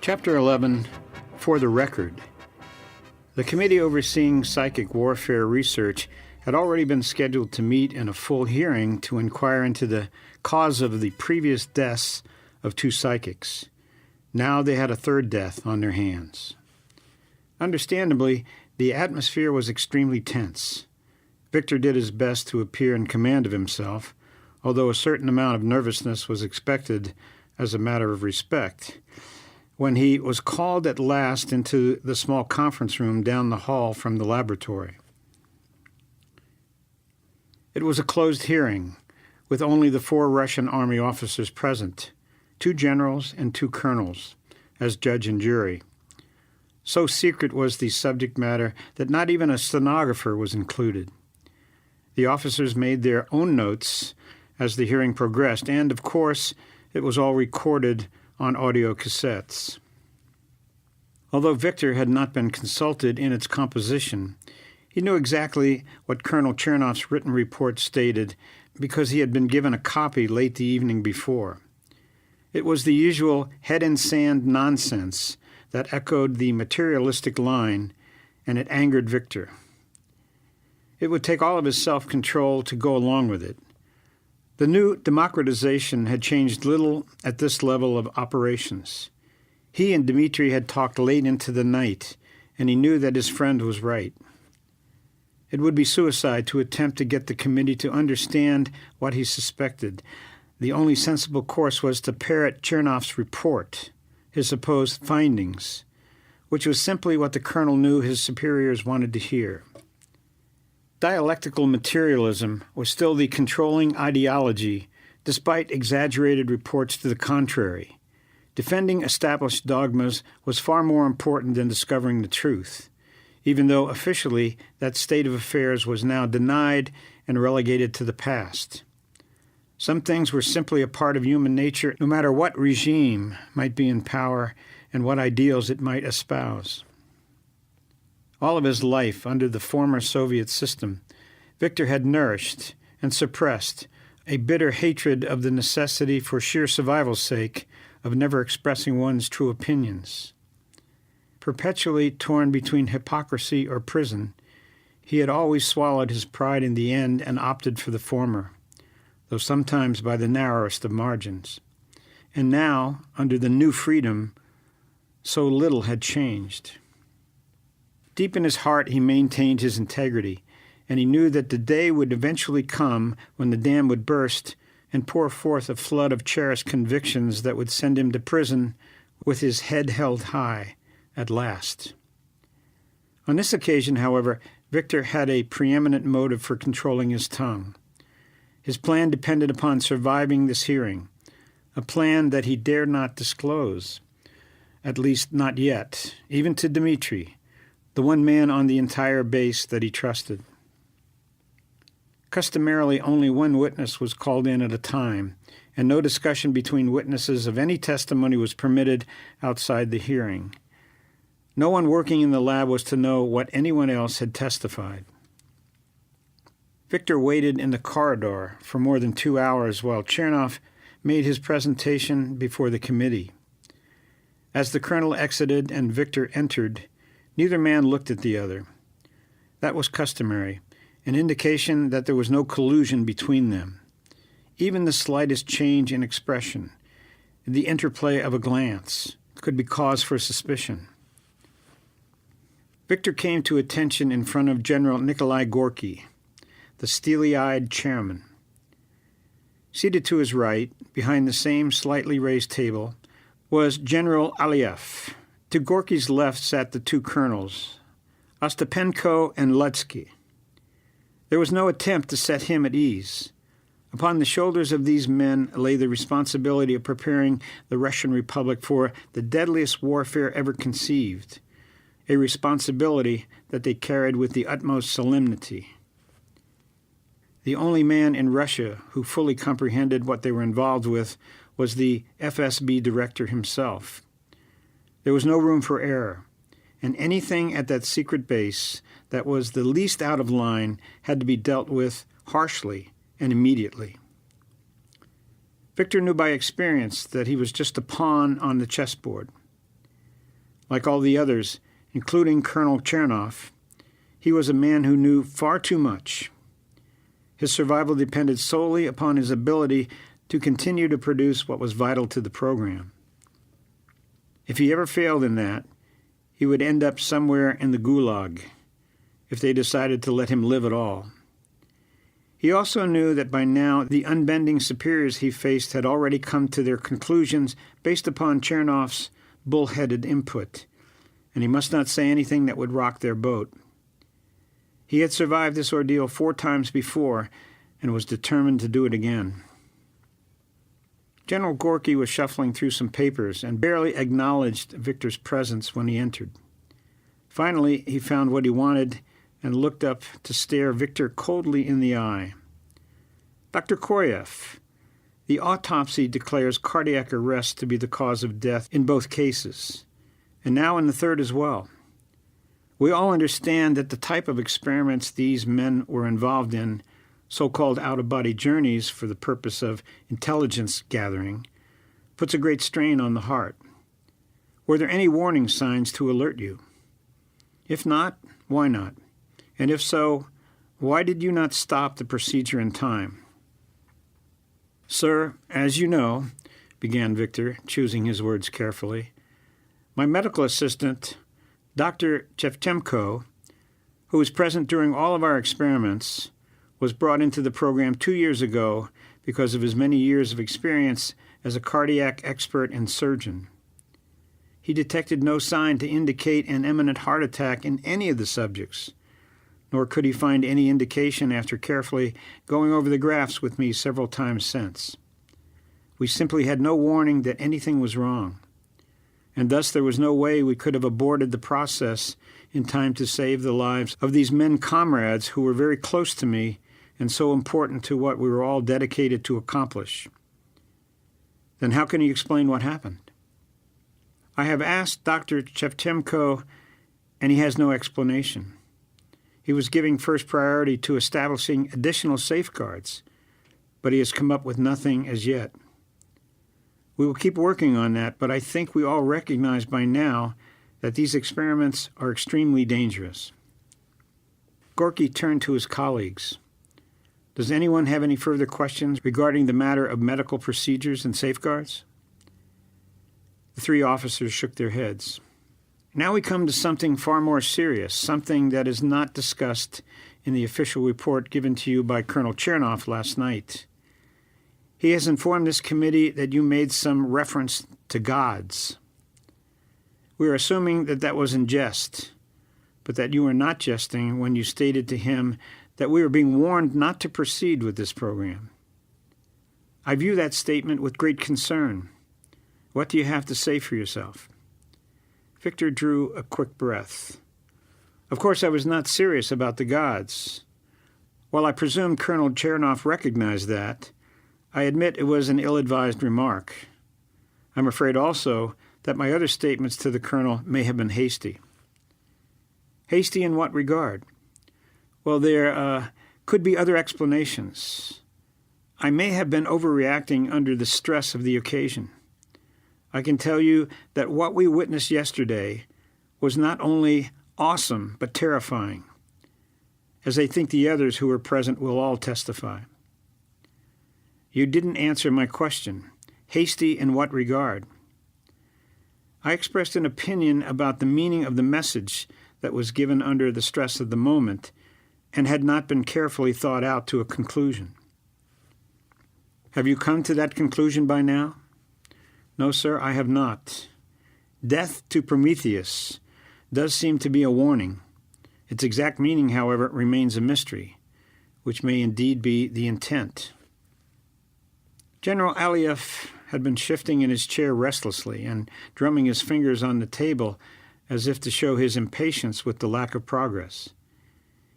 Chapter 11, For the Record. The committee overseeing psychic warfare research had already been scheduled to meet in a full hearing to inquire into the cause of the previous deaths of 2 psychics. Now they had a 3rd death on their hands. Understandably, the atmosphere was extremely tense. Viktor did his best to appear in command of himself, although a certain amount of nervousness was expected as a matter of respect. When he was called at last into the small conference room down the hall from the laboratory. It was a closed hearing, with only the 4 Russian army officers present, 2 generals and 2 colonels, as judge and jury. So secret was the subject matter that not even a stenographer was included. The officers made their own notes as the hearing progressed, and, of course, it was all recorded on audiocassettes. Although Viktor had not been consulted in its composition, he knew exactly what Colonel Chernov's written report stated because he had been given a copy late the evening before. It was the usual head-in-sand nonsense that echoed the materialistic line, and it angered Viktor. It would take all of his self-control to go along with it. The new democratization had changed little at this level of operations. He and Dmitri had talked late into the night, and he knew that his friend was right. It would be suicide to attempt to get the committee to understand what he suspected. The only sensible course was to parrot Chernov's report, his supposed findings, which was simply what the colonel knew his superiors wanted to hear. Dialectical materialism was still the controlling ideology, despite exaggerated reports to the contrary. Defending established dogmas was far more important than discovering the truth, even though officially that state of affairs was now denied and relegated to the past. Some things were simply a part of human nature, no matter what regime might be in power and what ideals it might espouse. All of his life under the former Soviet system, Viktor had nourished and suppressed a bitter hatred of the necessity for sheer survival's sake of never expressing one's true opinions. Perpetually torn between hypocrisy or prison, he had always swallowed his pride in the end and opted for the former, though sometimes by the narrowest of margins. And now, under the new freedom, so little had changed. Deep in his heart, he maintained his integrity, and he knew that the day would eventually come when the dam would burst and pour forth a flood of cherished convictions that would send him to prison with his head held high at last. On this occasion, however, Viktor had a preeminent motive for controlling his tongue. His plan depended upon surviving this hearing, a plan that he dared not disclose, at least not yet, even to Dmitri, the one man on the entire base that he trusted. Customarily, only one witness was called in at a time, and no discussion between witnesses of any testimony was permitted outside the hearing. No one working in the lab was to know what anyone else had testified. Viktor waited in the corridor for more than 2 hours while Chernov made his presentation before the committee. As the colonel exited and Viktor entered, neither man looked at the other. That was customary, an indication that there was no collusion between them. Even the slightest change in expression, the interplay of a glance, could be cause for suspicion. Viktor came to attention in front of General Nikolai Gorky, the steely-eyed chairman. Seated to his right, behind the same slightly raised table, was General Aliev. To Gorky's left sat the 2 colonels, Ostapenko and Lutsky. There was no attempt to set him at ease. Upon the shoulders of these men lay the responsibility of preparing the Russian Republic for the deadliest warfare ever conceived, a responsibility that they carried with the utmost solemnity. The only man in Russia who fully comprehended what they were involved with was the FSB director himself. There was no room for error, and anything at that secret base that was the least out of line had to be dealt with harshly and immediately. Viktor knew by experience that he was just a pawn on the chessboard. Like all the others, including Colonel Chernoff, he was a man who knew far too much. His survival depended solely upon his ability to continue to produce what was vital to the program. If he ever failed in that, he would end up somewhere in the gulag, if they decided to let him live at all. He also knew that by now the unbending superiors he faced had already come to their conclusions based upon Chernoff's bullheaded input, and he must not say anything that would rock their boat. He had survived this ordeal 4 times before and was determined to do it again. General Gorky was shuffling through some papers and barely acknowledged Viktor's presence when he entered. Finally, he found what he wanted and looked up to stare Viktor coldly in the eye. "Dr. Koryev, the autopsy declares cardiac arrest to be the cause of death in both cases, and now in the third as well. We all understand that the type of experiments these men were involved in, so-called out-of-body journeys for the purpose of intelligence gathering, puts a great strain on the heart. Were there any warning signs to alert you? If not, why not? And if so, why did you not stop the procedure in time?" "Sir, as you know," began Viktor, choosing his words carefully, "my medical assistant, Dr. Shevchenko, who was present during all of our experiments, was brought into the program 2 years ago because of his many years of experience as a cardiac expert and surgeon. He detected no sign to indicate an imminent heart attack in any of the subjects, nor could he find any indication after carefully going over the graphs with me several times since. We simply had no warning that anything was wrong, and thus there was no way we could have aborted the process in time to save the lives of these men comrades who were very close to me and so important to what we were all dedicated to accomplish." "Then how can you explain what happened?" "I have asked Dr. Shevchenko, and he has no explanation. He was giving first priority to establishing additional safeguards, but he has come up with nothing as yet. We will keep working on that, but I think we all recognize by now that these experiments are extremely dangerous." Gorky turned to his colleagues. "Does anyone have any further questions regarding the matter of medical procedures and safeguards?" The 3 officers shook their heads. "Now we come to something far more serious, something that is not discussed in the official report given to you by Colonel Chernoff last night. He has informed this committee that you made some reference to gods. We are assuming that that was in jest, but that you were not jesting when you stated to him that we were being warned not to proceed with this program. I view that statement with great concern. What do you have to say for yourself?" Viktor drew a quick breath. "Of course I was not serious about the gods. While I presume Colonel Chernoff recognized that, I admit it was an ill-advised remark. I'm afraid also that my other statements to the colonel may have been hasty." "Hasty in what regard?" "Well, there could be other explanations. I may have been overreacting under the stress of the occasion. I can tell you that what we witnessed yesterday was not only awesome but terrifying, as I think the others who were present will all testify." "You didn't answer my question. Hasty in what regard?" "I expressed an opinion about the meaning of the message that was given under the stress of the moment and had not been carefully thought out to a conclusion." "Have you come to that conclusion by now?" "No, sir, I have not. Death to Prometheus does seem to be a warning. Its exact meaning, however, remains a mystery, which may indeed be the intent." General Aliev had been shifting in his chair restlessly and drumming his fingers on the table as if to show his impatience with the lack of progress.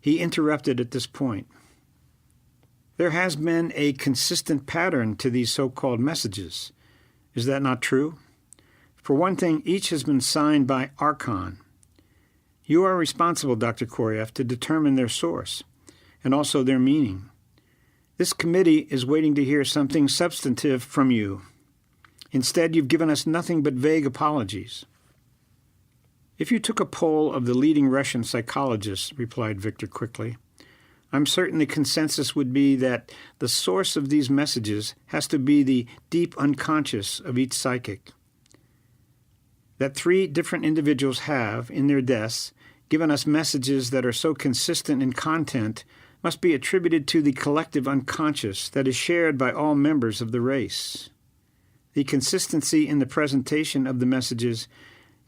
He interrupted at this point. "There has been a consistent pattern to these so-called messages. Is that not true? For one thing, each has been signed by Archon. You are responsible, Dr. Koryev, to determine their source, and also their meaning. This committee is waiting to hear something substantive from you. Instead, you've given us nothing but vague apologies." If you took a poll of the leading Russian psychologists, replied Viktor quickly, I'm certain the consensus would be that the source of these messages has to be the deep unconscious of each psychic. That 3 different individuals have, in their deaths, given us messages that are so consistent in content must be attributed to the collective unconscious that is shared by all members of the race. The consistency in the presentation of the messages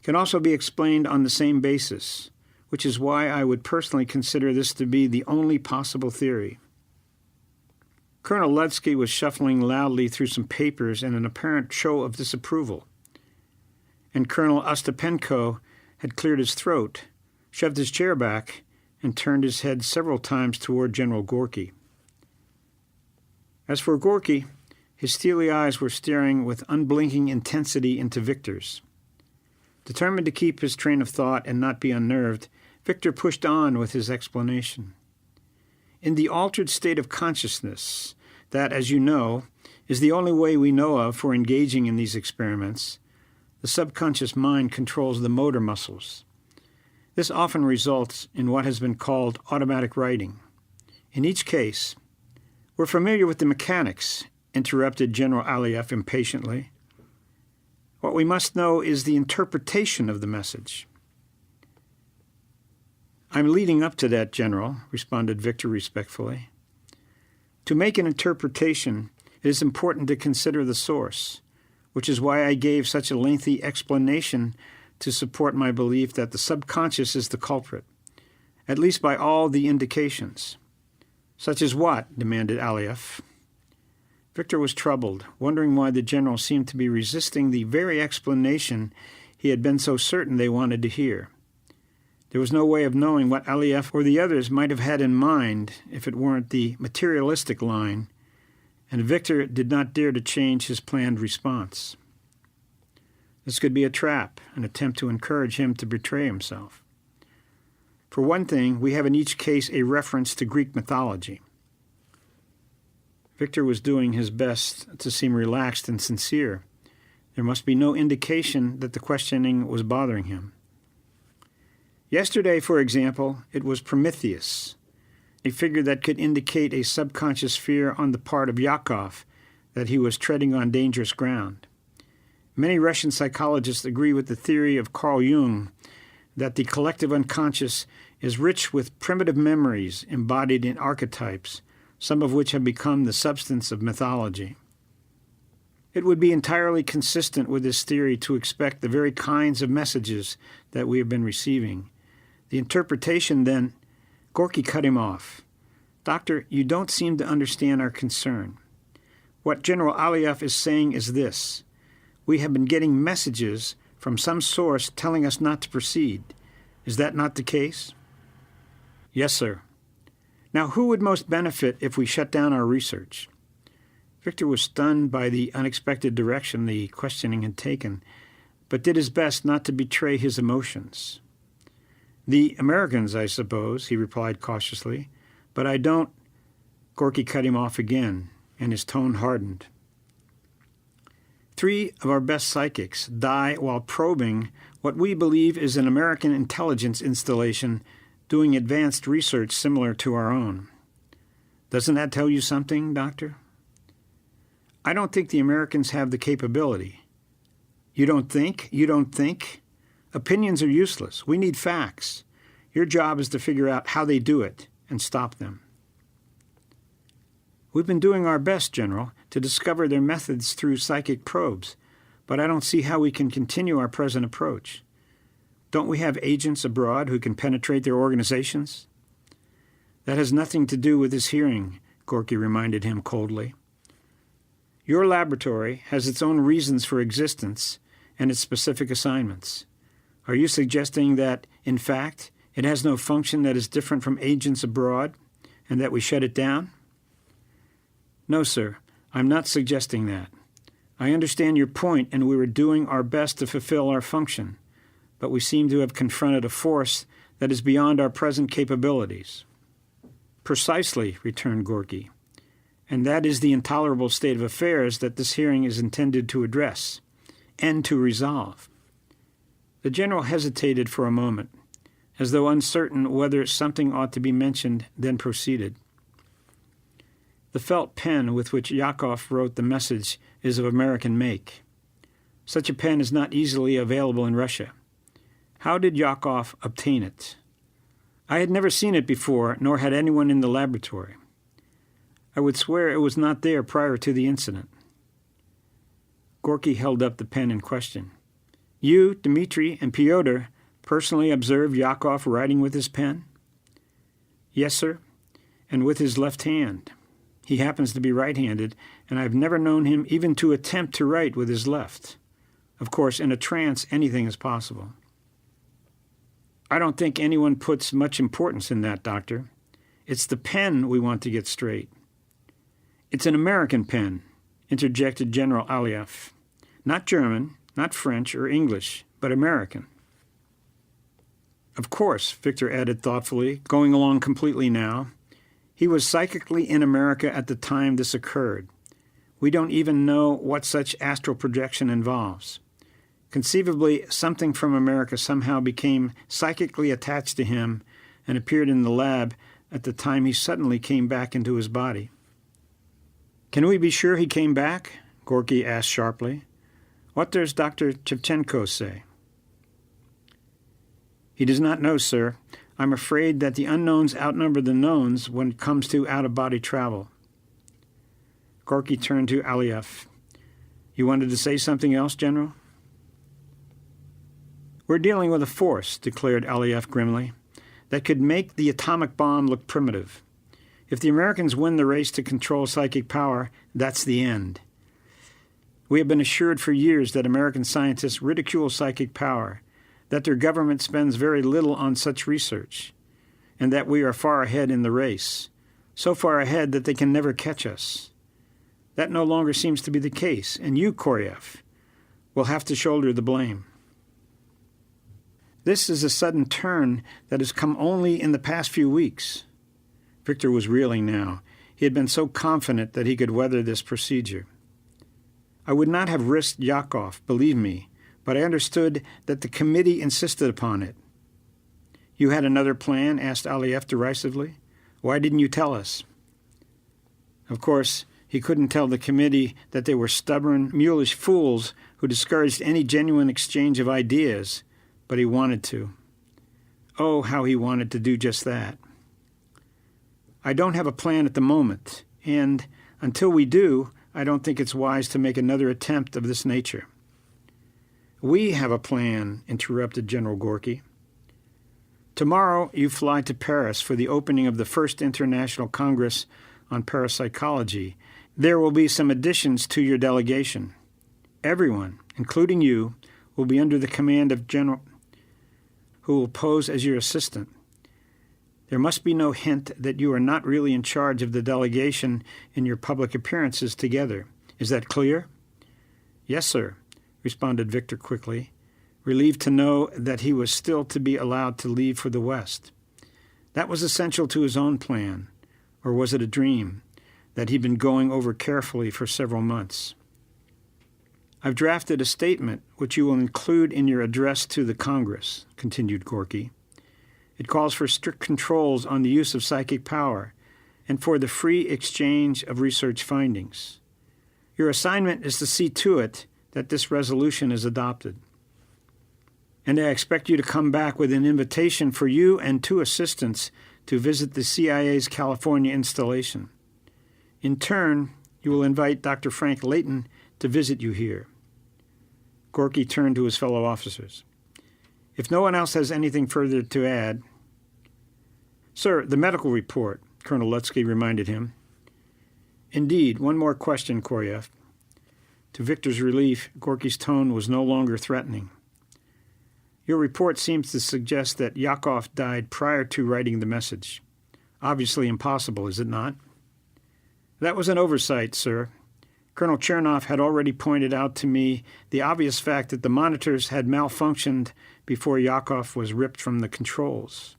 can also be explained on the same basis, which is why I would personally consider this to be the only possible theory. Colonel Ludsky was shuffling loudly through some papers in an apparent show of disapproval, and Colonel Ostapenko had cleared his throat, shoved his chair back, and turned his head several times toward General Gorky. As for Gorky, his steely eyes were staring with unblinking intensity into Viktor's. Determined to keep his train of thought and not be unnerved, Viktor pushed on with his explanation. In the altered state of consciousness, that, as you know, is the only way we know of for engaging in these experiments, the subconscious mind controls the motor muscles. This often results in what has been called automatic writing. In each case, we're familiar with the mechanics, interrupted General Aliev impatiently. What we must know is the interpretation of the message. I'm leading up to that, General, responded Viktor respectfully. To make an interpretation, it is important to consider the source, which is why I gave such a lengthy explanation to support my belief that the subconscious is the culprit, at least by all the indications. Such as what? Demanded Aliev. Viktor was troubled, wondering why the general seemed to be resisting the very explanation he had been so certain they wanted to hear. There was no way of knowing what Aliev or the others might have had in mind if it weren't the materialistic line, and Viktor did not dare to change his planned response. This could be a trap, an attempt to encourage him to betray himself. For one thing, we have in each case a reference to Greek mythology. Viktor was doing his best to seem relaxed and sincere. There must be no indication that the questioning was bothering him. Yesterday, for example, it was Prometheus, a figure that could indicate a subconscious fear on the part of Yakov that he was treading on dangerous ground. Many Russian psychologists agree with the theory of Carl Jung that the collective unconscious is rich with primitive memories embodied in archetypes, some of which have become the substance of mythology. It would be entirely consistent with this theory to expect the very kinds of messages that we have been receiving. The interpretation, then, Gorky cut him off. Doctor, you don't seem to understand our concern. What General Aliev is saying is this. We have been getting messages from some source telling us not to proceed. Is that not the case? Yes, sir. Now, who would most benefit if we shut down our research? Viktor was stunned by the unexpected direction the questioning had taken, but did his best not to betray his emotions. The Americans, I suppose, he replied cautiously, but I don't. Gorky cut him off again, and his tone hardened. 3 of our best psychics die while probing what we believe is an American intelligence installation doing advanced research similar to our own. Doesn't that tell you something, Doctor? I don't think the Americans have the capability. You don't think? You don't think? Opinions are useless. We need facts. Your job is to figure out how they do it and stop them. We've been doing our best, General, to discover their methods through psychic probes, but I don't see how we can continue our present approach. Don't we have agents abroad who can penetrate their organizations? That has nothing to do with this hearing, Gorky reminded him coldly. Your laboratory has its own reasons for existence and its specific assignments. Are you suggesting that, in fact, it has no function that is different from agents abroad, and that we shut it down? No, sir, I'm not suggesting that. I understand your point, and we were doing our best to fulfill our function, but we seem to have confronted a force that is beyond our present capabilities. Precisely, returned Gorky, and that is the intolerable state of affairs that this hearing is intended to address and to resolve. The general hesitated for a moment, as though uncertain whether something ought to be mentioned, then proceeded. The felt pen with which Yakov wrote the message is of American make. Such a pen is not easily available in Russia. How did Yakov obtain it? I had never seen it before, nor had anyone in the laboratory. I would swear it was not there prior to the incident. Gorky held up the pen in question. You, Dmitri, and Pyotr personally observed Yakov writing with his pen? Yes, sir, and with his left hand. He happens to be right-handed, and I've never known him even to attempt to write with his left. Of course, in a trance, anything is possible. I don't think anyone puts much importance in that, Doctor. It's the pen we want to get straight. It's an American pen, interjected General Aliev. Not German, not French or English, but American. Of course, Viktor added thoughtfully, going along completely now. He was psychically in America at the time this occurred. We don't even know what such astral projection involves. Conceivably, something from America somehow became psychically attached to him and appeared in the lab at the time he suddenly came back into his body. Can we be sure he came back? Gorky asked sharply. What does Dr. Shevchenko say? He does not know, sir. I'm afraid that the unknowns outnumber the knowns when it comes to out-of-body travel. Gorky turned to Aliev. You wanted to say something else, General? We're dealing with a force, declared Aliev grimly, that could make the atomic bomb look primitive. If the Americans win the race to control psychic power, that's the end. We have been assured for years that American scientists ridicule psychic power, that their government spends very little on such research, and that we are far ahead in the race, so far ahead that they can never catch us. That no longer seems to be the case, and you, Koryev, will have to shoulder the blame. This is a sudden turn that has come only in the past few weeks. Viktor was reeling now. He had been so confident that he could weather this procedure. I would not have risked Yakov, believe me, but I understood that the committee insisted upon it. You had another plan? Asked Aliev derisively. Why didn't you tell us? Of course, he couldn't tell the committee that they were stubborn, mulish fools who discouraged any genuine exchange of ideas, but he wanted to. Oh, how he wanted to do just that. I don't have a plan at the moment, and until we do, I don't think it's wise to make another attempt of this nature. We have a plan, interrupted General Gorky. Tomorrow you fly to Paris for the opening of the first International Congress on Parapsychology. There will be some additions to your delegation. Everyone, including you, will be under the command of General who will pose as your assistant. There must be no hint that you are not really in charge of the delegation in your public appearances together. Is that clear? Yes, sir, responded Viktor quickly, relieved to know that he was still to be allowed to leave for the West. That was essential to his own plan, or was it a dream that he'd been going over carefully for several months? I've drafted a statement which you will include in your address to the Congress, continued Gorky. It calls for strict controls on the use of psychic power and for the free exchange of research findings. Your assignment is to see to it that this resolution is adopted. And I expect you to come back with an invitation for you and 2 assistants to visit the CIA's California installation. In turn, you will invite Dr. Frank Layton to visit you here. Gorky turned to his fellow officers. If no one else has anything further to add... Sir, the medical report, Colonel Lutsky reminded him. Indeed, one more question, Koryev. To Viktor's relief, Gorky's tone was no longer threatening. Your report seems to suggest that Yakov died prior to writing the message. Obviously impossible, is it not? That was an oversight, sir. Colonel Chernov had already pointed out to me the obvious fact that the monitors had malfunctioned before Yakov was ripped from the controls.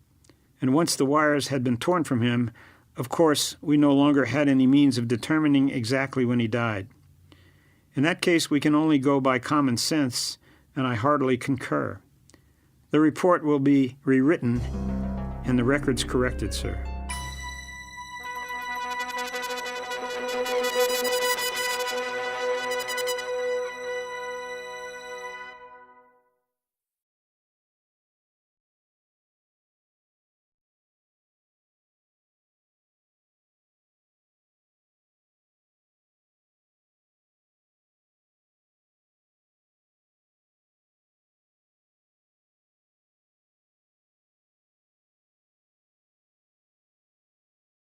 And once the wires had been torn from him, of course, we no longer had any means of determining exactly when he died. In that case, we can only go by common sense, and I heartily concur. The report will be rewritten and the records corrected, sir.